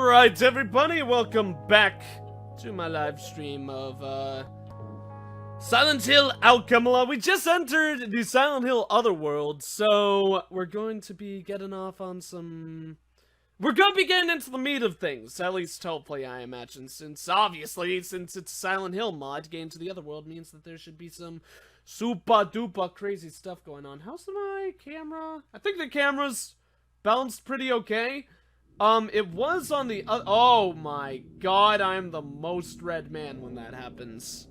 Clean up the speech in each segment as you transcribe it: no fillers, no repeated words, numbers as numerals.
Alright everybody, welcome back to my live stream of Silent Hill Alchemilla. We just entered the Silent Hill Otherworld, so we're going to be getting off on some... We're going to be getting into the meat of things, at least hopefully I imagine, since it's a Silent Hill mod, getting to the Otherworld means that there should be some super duper crazy stuff going on. How's my camera? I think the camera's balanced pretty okay. It was on the oh my god, I am the most red man when that happens.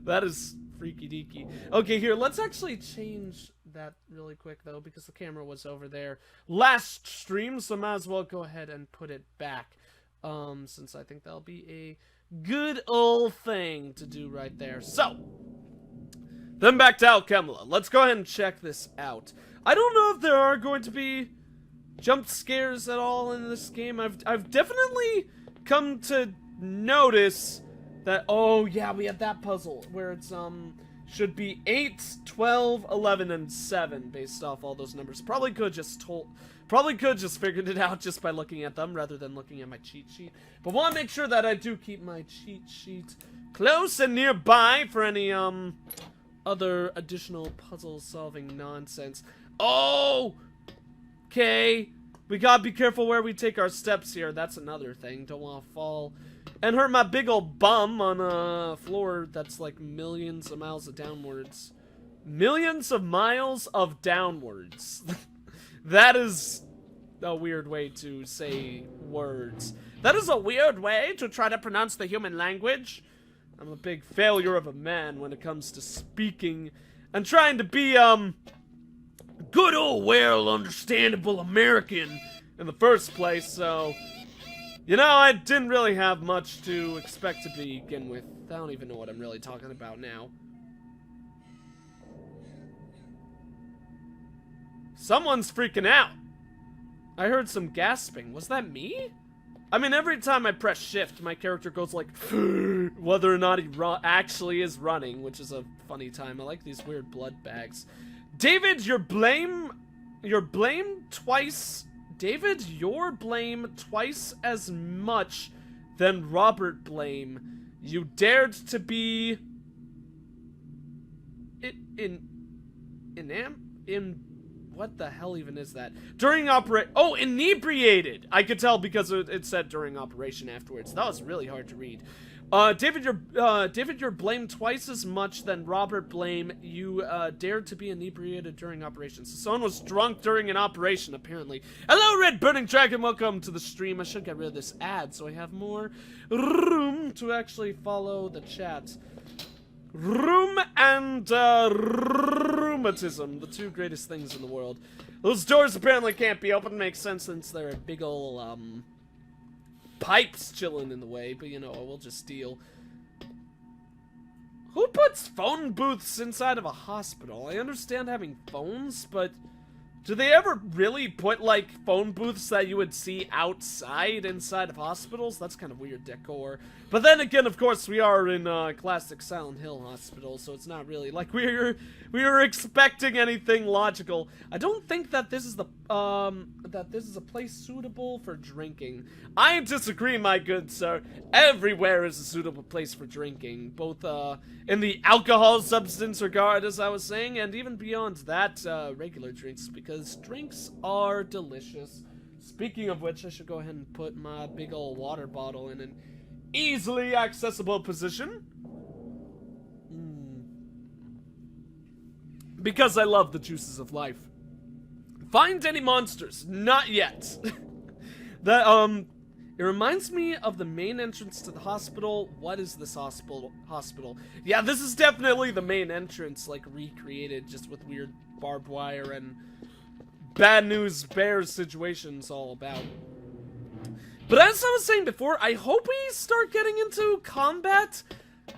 That is freaky deaky. Okay, here, let's actually change that really quick, though, because the camera was over there last stream, so might as well go ahead and put it back, since I think that'll be a good old thing to do right there. So, then back to Alchemilla. Let's go ahead and check this out. I don't know if there are going to be jump scares at all in this game. I've definitely come to notice that, oh yeah, we have that puzzle where it's should be 8, 12, 11, and 7 based off all those numbers. Probably could just figured it out just by looking at them rather than looking at my cheat sheet. But want to make sure that I do keep my cheat sheet close and nearby for any other additional puzzle solving nonsense. Oh! Okay, we gotta be careful where we take our steps here. That's another thing. Don't want to fall and hurt my big old bum on a floor that's like millions of miles of downwards. Millions of miles of downwards. That is a weird way to say words. That is a weird way to try to pronounce the human language. I'm a big failure of a man when it comes to speaking and trying to be, good old, well, understandable American in the first place, so, you know, I didn't really have much to expect to begin with. I don't even know what I'm really talking about now. Someone's freaking out. I heard some gasping. Was that me? I mean, every time I press shift, my character goes like, whether or not he actually is running, which is a funny time. I like these weird blood bags. David, you're blamed twice. David, you're blamed twice as much than Robert blame. You dared to be what the hell even is that? Inebriated. I could tell because it said during operation afterwards. That was really hard to read. David, you're blamed twice as much than Robert blame. You, dared to be inebriated during operations. So someone was drunk during an operation, apparently. Hello, Red Burning Dragon, welcome to the stream. I should get rid of this ad so I have more room to actually follow the chat. Room and, rheumatism, the two greatest things in the world. Those doors apparently can't be opened, makes sense since they're big ol', pipes chilling in the way, but you know, we'll just deal. Who puts phone booths inside of a hospital? I understand having phones, but do they ever really put, like, phone booths that you would see outside inside of hospitals? That's kind of weird decor. But then again, of course, we are in classic Silent Hill Hospital, so it's not really like we were expecting anything logical. I don't think that this is the that this is a place suitable for drinking. I disagree, my good sir. Everywhere is a suitable place for drinking, both in the alcohol substance regard, as I was saying, and even beyond that, regular drinks, because drinks are delicious. Speaking of which, I should go ahead and put my big old water bottle in an easily accessible position. Because I love the juices of life. Find any monsters? Not yet. That, it reminds me of the main entrance to the hospital. What is this hospital? Yeah, this is definitely the main entrance, like, recreated, just with weird barbed wire and bad news bears situations all about. But as I was saying before, I hope we start getting into combat.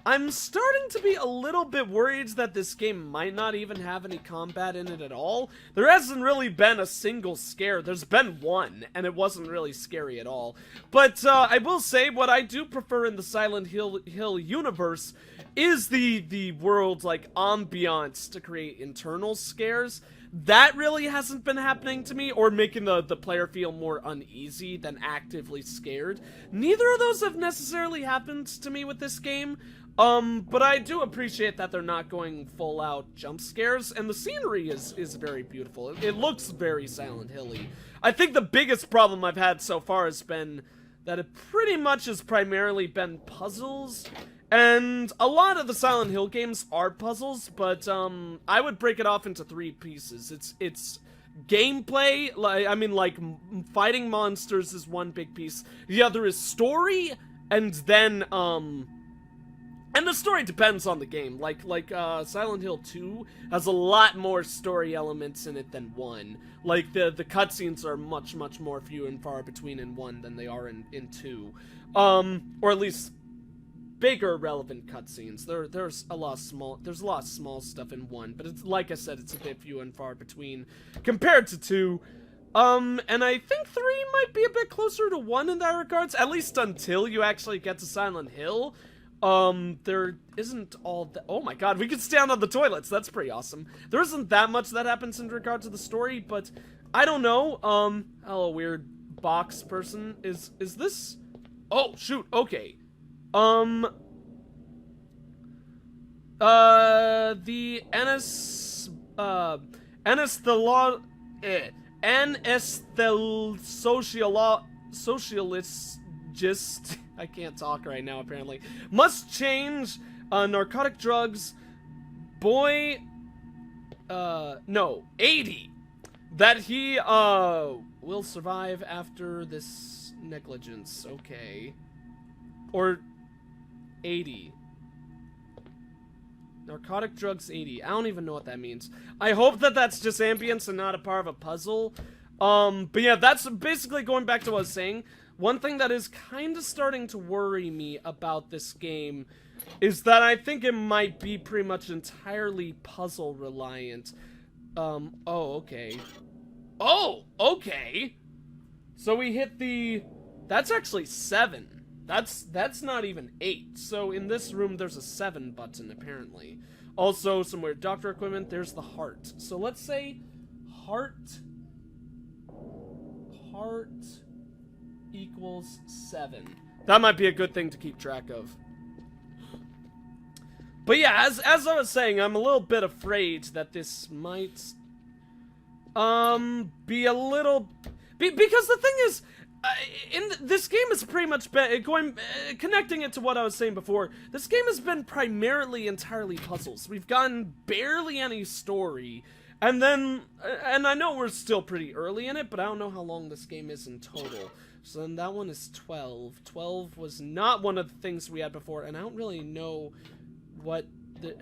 I'm starting to be a little bit worried that this game might not even have any combat in it at all. There hasn't really been a single scare. There's been one, and it wasn't really scary at all. But I will say what I do prefer in the Silent Hill universe is the world, like, ambiance to create internal scares. that really hasn't been happening to me, or making the player feel more uneasy than actively scared. Neither of those have necessarily happened to me with this game. But I do appreciate that they're not going full out jump scares, and the scenery is very beautiful. It looks very Silent Hill-y. I think the biggest problem I've had so far has been that it pretty much has primarily been puzzles, and a lot of the Silent Hill games are puzzles, but I would break it off into 3 pieces. It's gameplay, like fighting monsters is one big piece. The other is story, and then and the story depends on the game. Like Silent Hill 2 has a lot more story elements in it than 1. Like, the cutscenes are much more few and far between in 1 than they are in 2. Or at least bigger relevant cutscenes. There's a lot of small stuff in 1, but it's, like I said, it's a bit few and far between compared to 2. And I think 3 might be a bit closer to 1 in that regards, at least until you actually get to Silent Hill. There isn't all that— oh my god, we can stand on the toilets, that's pretty awesome. There isn't that much that happens in regard to the story, but I don't know. Hello, weird box person. Is this— oh, shoot, okay. The sociologist, I can't talk right now apparently, must change narcotic drugs boy, no, 80, that he will survive after this negligence. Okay. Or 80. Narcotic drugs 80. I don't even know what that means. I hope that that's just ambience and not a part of a puzzle. But yeah, that's basically going back to what I was saying. One thing that is kind of starting to worry me about this game is that I think it might be pretty much entirely puzzle reliant. Oh, okay. Oh, okay. So we hit the— that's actually 7. That's not even 8. So in this room, there's a 7 button, apparently. Also, some weird doctor equipment. There's the heart. So let's say heart equals 7. That might be a good thing to keep track of. But yeah, as I was saying, I'm a little bit afraid that this might be a little— because the thing is, this game has pretty much been connecting it to what I was saying before. This game has been primarily entirely puzzles. We've gotten barely any story, and then I know we're still pretty early in it, but I don't know how long this game is in total. So then that one is 12. 12 was not one of the things we had before, and I don't really know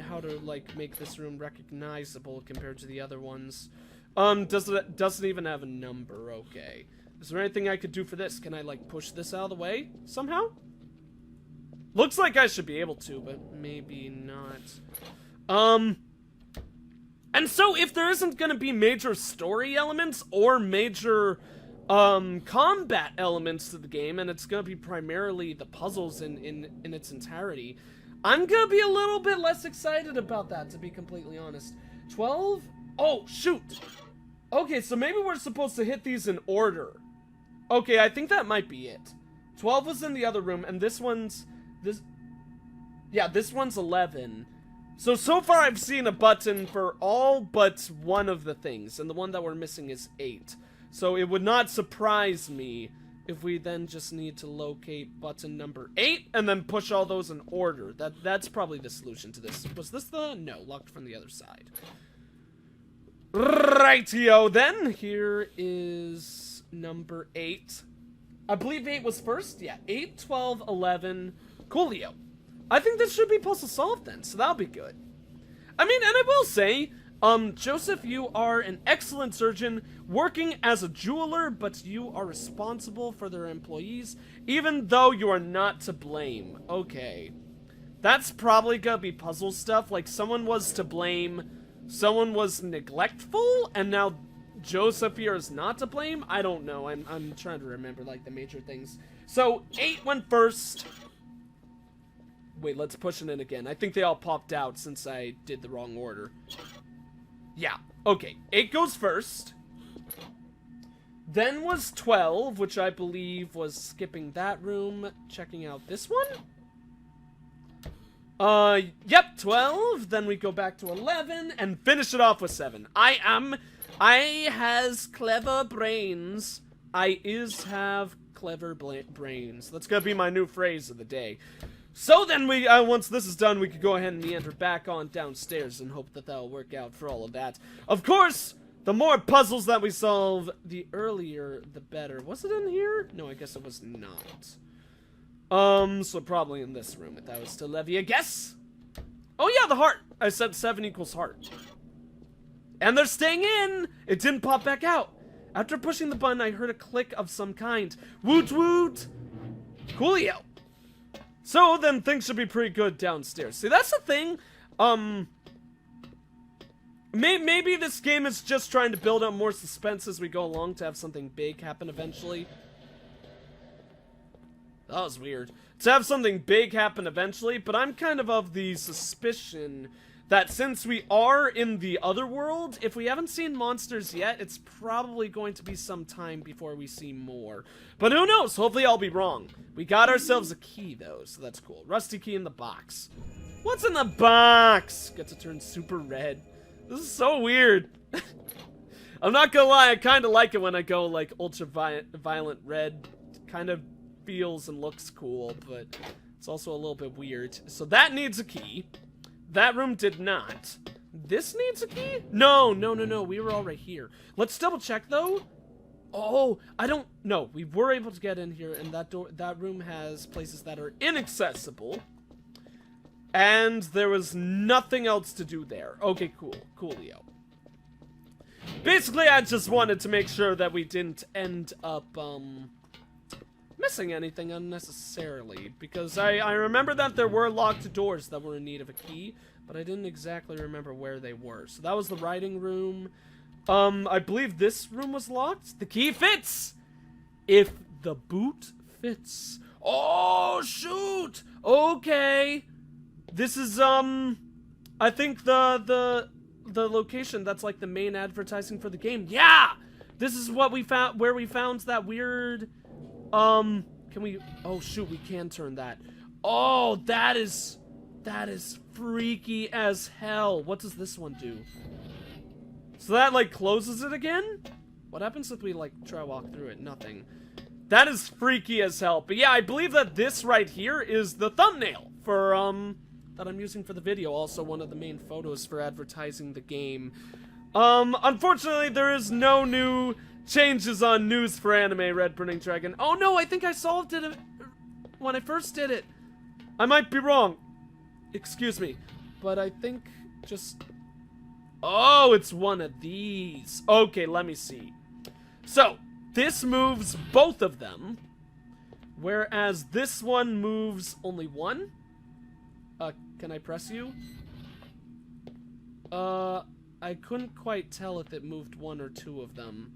how to like make this room recognizable compared to the other ones. Doesn't even have a number. Okay. Is there anything I could do for this? Can I, like, push this out of the way somehow? Looks like I should be able to, but maybe not. And so if there isn't gonna be major story elements or major, combat elements to the game, and it's gonna be primarily the puzzles in its entirety, I'm gonna be a little bit less excited about that, to be completely honest. 12? Oh, shoot! Okay, so maybe we're supposed to hit these in order. Okay, I think that might be it. 12 was in the other room, and this one's 11. So far I've seen a button for all but one of the things, and the one that we're missing is 8. So it would not surprise me if we then just need to locate button number 8, and then push all those in order. That's probably the solution to this. Was this the— no, locked from the other side. Rightio then, here is number 8. I believe 8 was first. Yeah, 8, 12, 11. Coolio. I think this should be puzzle solved then, so that'll be good. I mean, and I will say, Joseph, you are an excellent surgeon working as a jeweler, but you are responsible for their employees, even though you are not to blame. Okay. That's probably gonna be puzzle stuff, like someone was to blame, someone was neglectful, and now Joseph here is not to blame? I don't know. I'm trying to remember, like, the major things. So, 8 went first. Wait, let's push it in again. I think they all popped out since I did the wrong order. Yeah, okay. 8 goes first. Then was 12, which I believe was skipping that room, checking out this one. Yep, 12. Then we go back to 11 and finish it off with 7. I has clever brains. I is have clever brains. That's gonna be my new phrase of the day. So then we, once this is done, we could go ahead and meander back on downstairs and hope that that'll work out for all of that. Of course, the more puzzles that we solve, the earlier, the better. Was it in here? No, I guess it was not. So probably in this room, if that was to levy a guess. Oh yeah, the heart. I said 7 equals heart. And they're staying in! It didn't pop back out. After pushing the button, I heard a click of some kind. Woot woot! Coolio. So then things should be pretty good downstairs. See, that's the thing. Maybe this game is just trying to build up more suspense as we go along to have something big happen eventually. That was weird. To have something big happen eventually, but I'm kind of the suspicion that since we are in the other world, if we haven't seen monsters yet, it's probably going to be some time before we see more. But who knows? Hopefully I'll be wrong. We got ourselves a key, though, so that's cool. Rusty key in the box. What's in the box? Get to turn super red. This is so weird. I'm not gonna lie, I kind of like it when I go, like, ultra-violent red. It kind of feels and looks cool, but it's also a little bit weird. So that needs a key. That room did not. This needs a key? No. We were all right here. Let's double check, though. Oh, I don't... No, we were able to get in here, and that room has places that are inaccessible. And there was nothing else to do there. Okay, cool. Coolio. Basically, I just wanted to make sure that we didn't end up, missing anything unnecessarily, because I remember that there were locked doors that were in need of a key, but I didn't exactly remember where they were. So that was the writing room. I believe this room was locked. The key fits! If the boot fits. Oh, shoot! Okay. This is, I think the location that's like the main advertising for the game. Yeah! This is what we found, where we found that weird... Can we... Oh, shoot, we can turn that. Oh, that is freaky as hell. What does this one do? So that, like, closes it again? What happens if we, like, try to walk through it? Nothing. That is freaky as hell. But yeah, I believe that this right here is the thumbnail for, that I'm using for the video. Also one of the main photos for advertising the game. Unfortunately, there is no new... changes on news for anime Red Burning Dragon. Oh no, I think I solved it when I first did it. I might be wrong. Excuse me. But I think just... Oh, it's one of these. Okay, let me see. So, this moves both of them. Whereas this one moves only one. Can I press you? I couldn't quite tell if it moved one or two of them.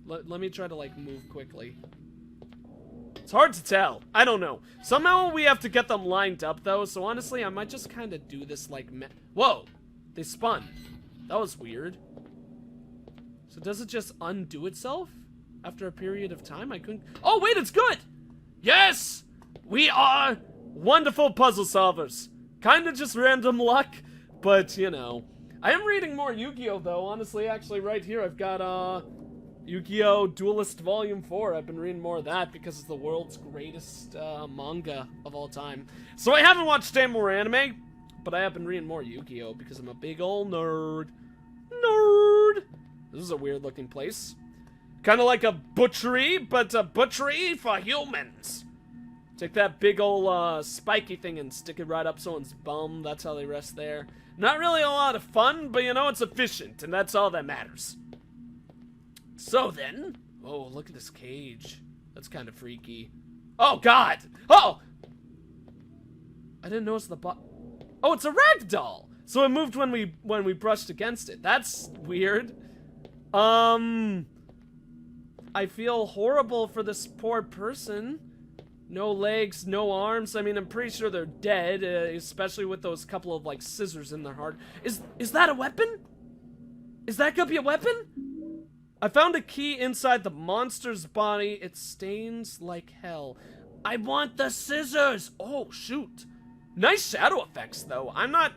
Let me try to, like, move quickly. It's hard to tell. I don't know. Somehow we have to get them lined up, though, so honestly, I might just kind of do this, like, Whoa! They spun. That was weird. So does it just undo itself? After a period of time? I couldn't... Oh, wait, it's good! Yes! We are wonderful puzzle solvers. Kind of just random luck, but, you know. I am reading more Yu-Gi-Oh, though. Honestly, actually, right here, I've got, Yu-Gi-Oh! Duelist Volume 4. I've been reading more of that because it's the world's greatest manga of all time. So I haven't watched any more anime, but I have been reading more Yu-Gi-Oh! Because I'm a big ol' nerd. Nerd! This is a weird looking place. Kind of like a butchery, but a butchery for humans. Take that big ol' spiky thing and stick it right up someone's bum. That's how they rest there. Not really a lot of fun, but you know, it's efficient, and that's all that matters. So then, oh, look at this cage. That's kind of freaky. Oh, God! Oh! I didn't notice the Oh, it's a ragdoll! So it moved when we brushed against it. That's weird. I feel horrible for this poor person. No legs, no arms. I mean, I'm pretty sure they're dead, especially with those couple of, like, scissors in their heart. Is that a weapon? Is that gonna be a weapon? I found a key inside the monster's body. It stains like hell. I want the scissors. Oh, shoot. Nice shadow effects, though. I'm not...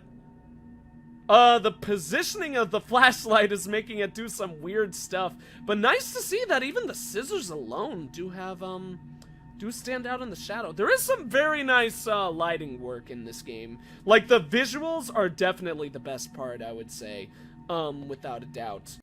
the positioning of the flashlight is making it do some weird stuff. But nice to see that even the scissors alone do have, do stand out in the shadow. There is some very nice, lighting work in this game. Like, the visuals are definitely the best part, I would say. Without a doubt.